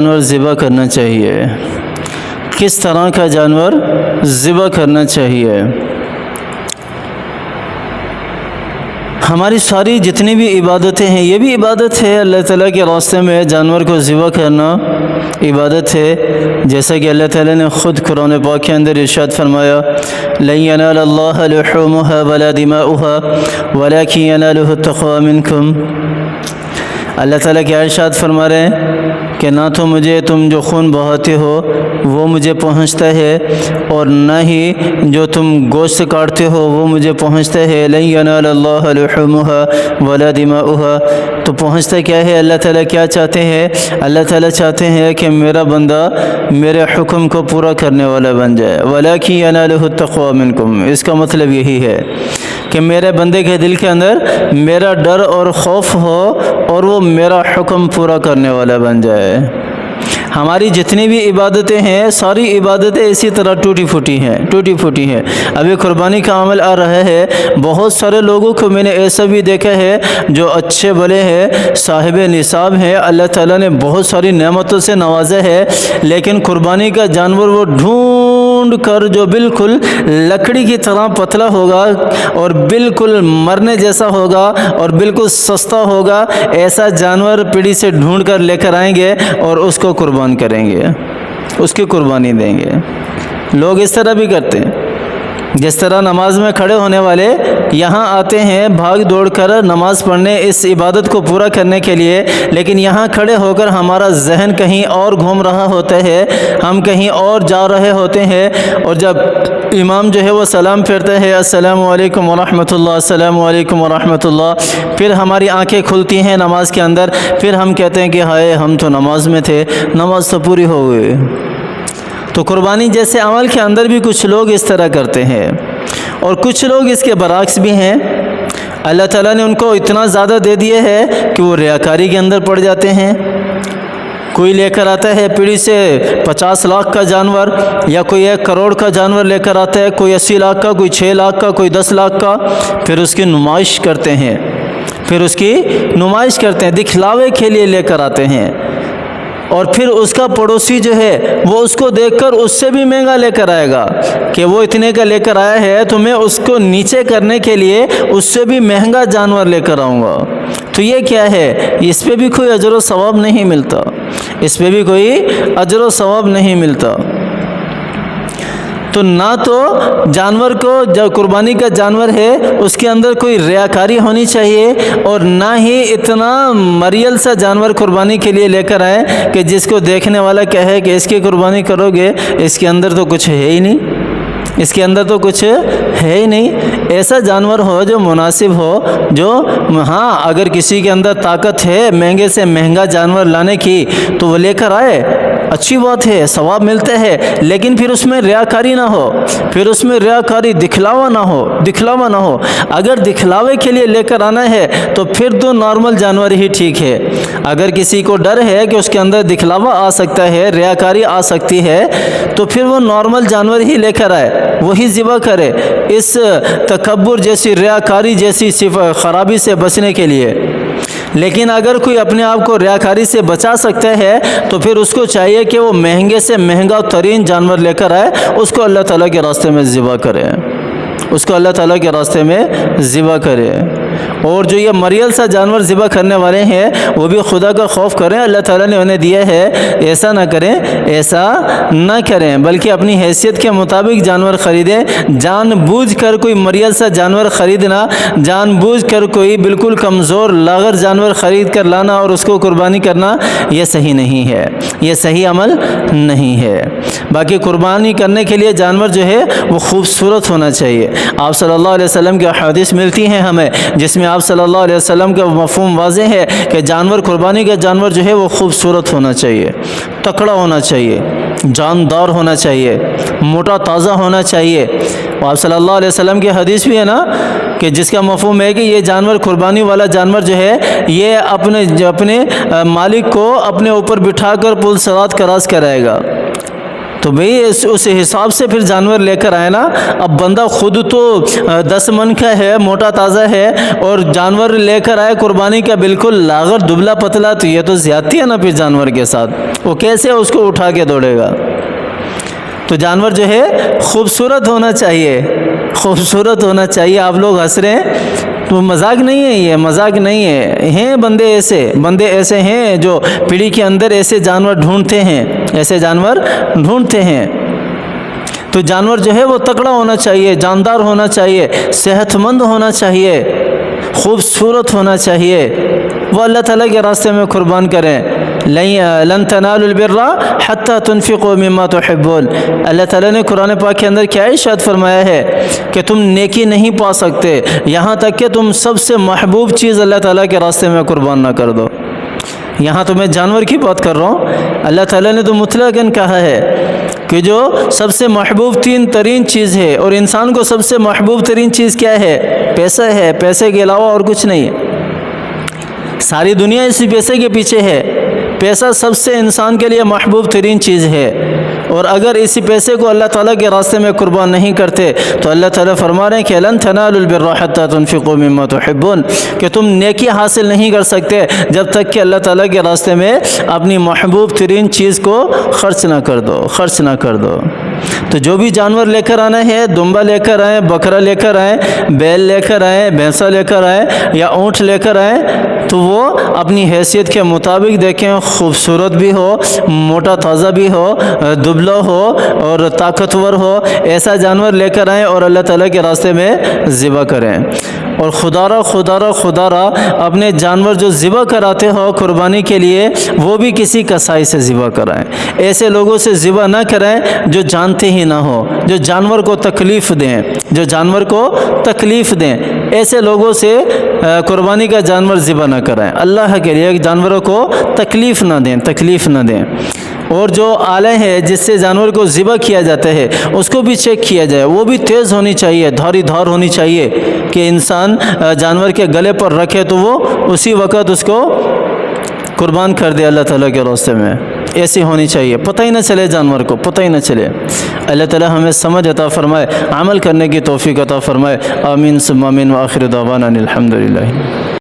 جانور ذبح کرنا چاہیے، کس طرح کا جانور ذبح کرنا چاہیے۔ ہماری ساری جتنی بھی عبادتیں ہیں یہ بھی عبادت ہے، اللہ تعالیٰ کے راستے میں جانور کو ذبح کرنا عبادت ہے، جیسا کہ اللہ تعالیٰ نے خود قرآن پاک کے اندر ارشاد فرمایا لن ينال الله لحومها ولا دماؤها ولكن يناله التقوى منكم۔ اللہ تعالیٰ کیا ارشاد فرما رہے ہیں کہ نہ تو مجھے تم جو خون بہاتے ہو وہ مجھے پہنچتا ہے، اور نہ ہی جو تم گوشت کاٹتے ہو وہ مجھے پہنچتا ہے۔ لن ینال اللہ لحومها ولا دماؤها، تو پہنچتا کیا ہے؟ اللہ تعالیٰ کیا چاہتے ہیں؟ اللہ تعالیٰ چاہتے ہیں کہ میرا بندہ میرے حکم کو پورا کرنے والا بن جائے۔ ولکن ینالہ التقوی منکم، اس کا مطلب یہی ہے کہ میرے بندے کے دل کے اندر میرا ڈر اور خوف ہو اور وہ میرا حکم پورا کرنے والا بن جائے۔ ہماری جتنی بھی عبادتیں ہیں ساری عبادتیں اسی طرح ٹوٹی پھوٹی ہیں۔ ابھی قربانی کا عمل آ رہا ہے، بہت سارے لوگوں کو میں نے ایسا بھی دیکھا ہے جو اچھے بھلے ہیں، صاحب نصاب ہیں، اللہ تعالیٰ نے بہت ساری نعمتوں سے نوازا ہے، لیکن قربانی کا جانور وہ ڈھونڈ کر جو بالکل لکڑی کی طرح پتلا ہوگا اور بالکل مرنے جیسا ہوگا اور بالکل سستا ہوگا، ایسا جانور پیڑھی سے ڈھونڈ کر لے کر آئیں گے اور اس کو قربان کریں گے، اس کی قربانی دیں گے۔ لوگ اس طرح بھی کرتے ہیں، جس طرح نماز میں کھڑے ہونے والے یہاں آتے ہیں بھاگ دوڑ کر نماز پڑھنے اس عبادت کو پورا کرنے کے لیے، لیکن یہاں کھڑے ہو کر ہمارا ذہن کہیں اور گھوم رہا ہوتا ہے، ہم کہیں اور جا رہے ہوتے ہیں، اور جب امام جو ہے وہ سلام پھیرتا ہے السلام علیکم ورحمۃ اللہ، السلام علیکم ورحمۃ اللہ، پھر ہماری آنکھیں کھلتی ہیں نماز کے اندر، پھر ہم کہتے ہیں کہ ہائے ہم تو نماز میں تھے، نماز تو پوری ہو گئی۔ تو قربانی جیسے عمل کے اندر بھی کچھ لوگ اس طرح کرتے ہیں، اور کچھ لوگ اس کے برعکس بھی ہیں۔ اللہ تعالیٰ نے ان کو اتنا زیادہ دے دیا ہے کہ وہ ریاکاری کے اندر پڑ جاتے ہیں۔ کوئی لے کر آتا ہے پیڑھی سے 50 لاکھ کا جانور، یا کوئی 1 کروڑ کا جانور لے کر آتا ہے، کوئی 80 لاکھ کا، کوئی 6 لاکھ کا، کوئی 10 لاکھ کا، پھر اس کی نمائش کرتے ہیں، دکھلاوے کے لیے لے کر آتے ہیں، اور پھر اس کا پڑوسی جو ہے وہ اس کو دیکھ کر اس سے بھی مہنگا لے کر آئے گا کہ وہ اتنے کا لے کر آیا ہے تو میں اس کو نیچے کرنے کے لیے اس سے بھی مہنگا جانور لے کر آؤں گا۔ تو یہ کیا ہے؟ اس پہ بھی کوئی اجر و ثواب نہیں ملتا، تو نہ تو جانور کو جو قربانی کا جانور ہے اس کے اندر کوئی ریاکاری ہونی چاہیے، اور نہ ہی اتنا مریل سا جانور قربانی کے لیے لے کر آئے کہ جس کو دیکھنے والا کہے کہ اس کی قربانی کرو گے، اس کے اندر تو کچھ ہے ہی نہیں۔ ایسا جانور ہو جو مناسب ہو، جو اگر کسی کے اندر طاقت ہے مہنگے سے مہنگا جانور لانے کی تو وہ لے کر آئے، اچھی بات ہے، ثواب ملتا ہے، لیکن پھر اس میں ریاکاری نہ ہو، دکھلاوا نہ ہو۔ اگر دکھلاوے کے لیے لے کر آنا ہے تو پھر تو نارمل جانور ہی ٹھیک ہے۔ اگر کسی کو ڈر ہے کہ اس کے اندر دکھلاوا آ سکتا ہے، ریاکاری آ سکتی ہے، تو پھر وہ نارمل جانور ہی لے کر آئے، وہی ذبح کرے، اس تکبر جیسی، ریاکاری جیسی خرابی سے بچنے کے لیے۔ لیکن اگر کوئی اپنے آپ کو ریاکاری سے بچا سکتا ہے تو پھر اس کو چاہیے کہ وہ مہنگے سے مہنگا ترین جانور لے کر آئے، اس کو اللہ تعالیٰ کے راستے میں ذبح کرے۔ اور جو یہ مریل سا جانور ذبح کرنے والے ہیں وہ بھی خدا کا خوف کریں، اللہ تعالیٰ نے انہیں دیا ہے، ایسا نہ کریں بلکہ اپنی حیثیت کے مطابق جانور خریدیں۔ جان بوجھ کر کوئی مریل سا جانور خریدنا، جان بوجھ کر کوئی بالکل کمزور لاغر جانور خرید کر لانا اور اس کو قربانی کرنا، یہ صحیح نہیں ہے، یہ صحیح عمل نہیں ہے۔ باقی قربانی کرنے کے لیے جانور جو ہے وہ خوبصورت ہونا چاہیے۔ آپ صلی اللہ علیہ وسلم کی احادیث ملتی ہیں ہمیں جس میں آپ صلی اللہ علیہ وسلم کا مفہوم واضح ہے کہ قربانی کا جانور جو ہے وہ خوبصورت ہونا چاہیے، تکڑا ہونا چاہیے، جاندار ہونا چاہیے، موٹا تازہ ہونا چاہیے۔ آپ صلی اللہ علیہ وسلم کی حدیث بھی ہے نا کہ جس کا مفہوم ہے کہ یہ جانور، قربانی والا جانور جو ہے یہ اپنے مالک کو اپنے اوپر بٹھا کر پل صراط کراس کرائے گا۔ تو بھئی اس حساب سے پھر جانور لے کر آئے نا. اب بندہ خود تو 10 من کا ہے, موٹا تازہ ہے, اور جانور لے کر آئے قربانی کا بالکل لاغر دبلا پتلا, تو یہ تو زیادتی ہے نا پھر جانور کے ساتھ. وہ کیسے اس کو اٹھا کے دوڑے گا؟ تو جانور جو ہے خوبصورت ہونا چاہیے, خوبصورت ہونا چاہیے. آپ لوگ ہنس رہے ہیں تو مذاق نہیں ہے, یہ مذاق نہیں ہے. ہیں بندے ایسے ہیں جو پیڑھی کے اندر ایسے جانور ڈھونڈتے ہیں, ایسے جانور ڈھونڈتے ہیں. تو جانور جو ہے وہ تکڑا ہونا چاہیے, جاندار ہونا چاہیے, صحت مند ہونا چاہیے, خوبصورت ہونا چاہیے. وہ اللہ تعالیٰ کے راستے میں قربان کریں. لن تنالوا البر حتى تنفقوا مما تحبون. اللہ تعالیٰ نے قرآن پاک کے اندر کیا ارشاد فرمایا ہے کہ تم نیکی نہیں پا سکتے یہاں تک کہ تم سب سے محبوب چیز اللہ تعالیٰ کے راستے میں قربان نہ کر دو. یہاں تو میں جانور کی بات کر رہا ہوں. اللہ تعالیٰ نے تو مطلقاً کہا ہے کہ جو سب سے محبوب ترین چیز ہے, اور انسان کو سب سے محبوب ترین چیز کیا ہے؟ پیسہ ہے. پیسے کے علاوہ اور کچھ نہیں ہے. ساری دنیا اسی پیسے کے پیچھے ہے. پیسہ سب سے انسان کے لیے محبوب ترین چیز ہے, اور اگر اسی پیسے کو اللہ تعالیٰ کے راستے میں قربان نہیں کرتے تو اللہ تعالیٰ فرما رہے ہیں کہ لن تنالوا البر حتى تنفقوا مما تحبون, کہ تم نیکی حاصل نہیں کر سکتے جب تک کہ اللہ تعالیٰ کے راستے میں اپنی محبوب ترین چیز کو خرچ نہ کر دو. تو جو بھی جانور لے کر آنا ہے, دمبا لے کر آئیں, بکرا لے کر آئیں, بیل لے کر آئیں, بھینسا لے کر آئیں یا اونٹ لے کر آئیں, تو وہ اپنی حیثیت کے مطابق دیکھیں, خوبصورت بھی ہو, موٹا تازہ بھی ہو, دبلا ہو اور طاقتور ہو, ایسا جانور لے کر آئیں اور اللہ تعالیٰ کے راستے میں ذبح کریں. اور خدا را اپنے جانور جو ذبح کراتے ہو قربانی کے لیے, وہ بھی کسی کسائی سے ذبح کرائیں. ایسے لوگوں سے ذبح نہ کرائیں جو جانتے ہی نہ ہو, جو جانور کو تکلیف دیں. ایسے لوگوں سے قربانی کا جانور ذبح نہ کرائیں. اللہ کے لیے جانوروں کو تکلیف نہ دیں. اور جو آلے ہیں جس سے جانور کو ذبح کیا جاتا ہے اس کو بھی چیک کیا جائے, وہ بھی تیز ہونی چاہیے, دھار ہونی چاہیے, کہ انسان جانور کے گلے پر رکھے تو وہ اسی وقت اس کو قربان کر دے اللہ تعالیٰ کے راستے میں. ایسی ہونی چاہیے, پتہ ہی نہ چلے جانور کو, پتہ ہی نہ چلے. اللہ تعالیٰ ہمیں سمجھ عطا فرمائے, عمل کرنے کی توفیق عطا فرمائے. آمین ثم آمین. وآخر دعوانا الحمدللہ.